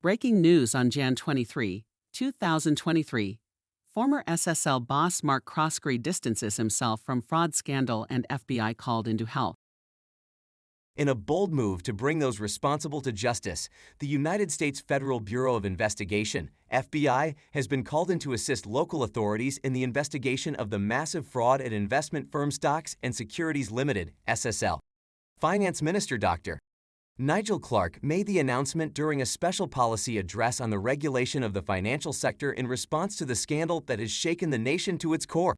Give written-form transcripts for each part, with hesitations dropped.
Breaking news on Jan 23, 2023. Former SSL boss Mark Croskery distances himself from fraud scandal and FBI called into help. In a bold move to bring those responsible to justice, the United States Federal Bureau of Investigation, FBI, has been called in to assist local authorities in the investigation of the massive fraud at investment firm Stocks and Securities Limited, SSL. Finance Minister Dr. Nigel Clark made the announcement during a special policy address on the regulation of the financial sector in response to the scandal that has shaken the nation to its core.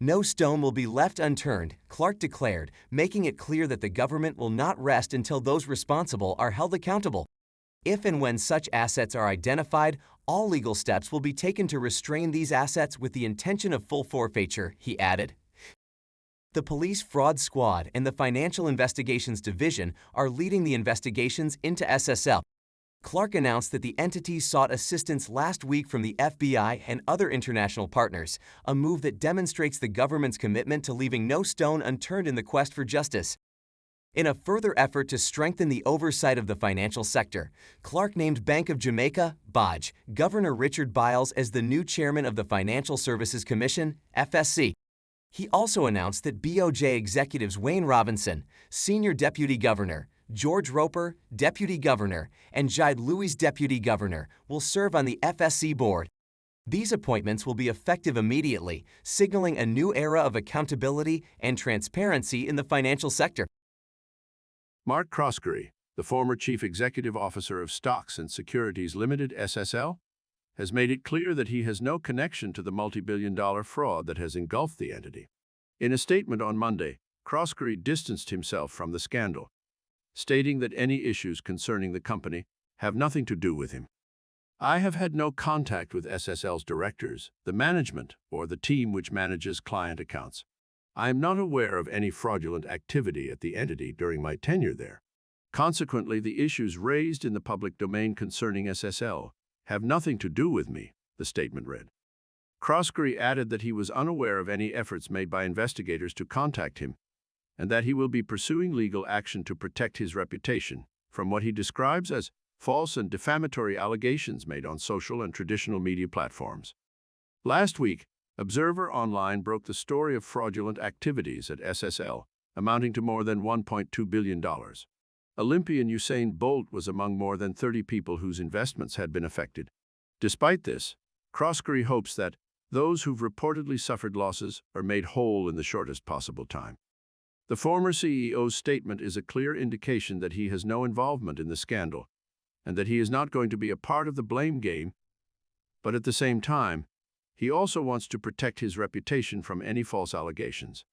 No stone will be left unturned, Clark declared, making it clear that the government will not rest until those responsible are held accountable. If and when such assets are identified, all legal steps will be taken to restrain these assets with the intention of full forfeiture, he added. The Police Fraud Squad and the Financial Investigations Division are leading the investigations into SSL. Clark announced that the entities sought assistance last week from the FBI and other international partners, a move that demonstrates the government's commitment to leaving no stone unturned in the quest for justice. In a further effort to strengthen the oversight of the financial sector, Clark named Bank of Jamaica, BOJ, Governor Richard Biles as the new chairman of the Financial Services Commission, FSC. He also announced that BOJ executives Wayne Robinson, Senior Deputy Governor, George Roper, Deputy Governor, and Jide Louis, Deputy Governor, will serve on the FSC board. These appointments will be effective immediately, signaling a new era of accountability and transparency in the financial sector. Mark Croskery, the former Chief Executive Officer of Stocks and Securities Limited, SSL, has made it clear that he has no connection to the multi-billion-dollar fraud that has engulfed the entity. In a statement on Monday, Croskery distanced himself from the scandal, stating that any issues concerning the company have nothing to do with him. I have had no contact with SSL's directors, the management, or the team which manages client accounts. I am not aware of any fraudulent activity at the entity during my tenure there. Consequently, the issues raised in the public domain concerning SSL have nothing to do with me, the statement read. Croskery added that he was unaware of any efforts made by investigators to contact him, and that he will be pursuing legal action to protect his reputation from what he describes as false and defamatory allegations made on social and traditional media platforms. Last week, Observer Online broke the story of fraudulent activities at SSL, amounting to more than $1.2 billion. Olympian Usain Bolt was among more than 30 people whose investments had been affected. Despite this, Croskery hopes that those who've reportedly suffered losses are made whole in the shortest possible time. The former CEO's statement is a clear indication that he has no involvement in the scandal and that he is not going to be a part of the blame game, but at the same time, he also wants to protect his reputation from any false allegations.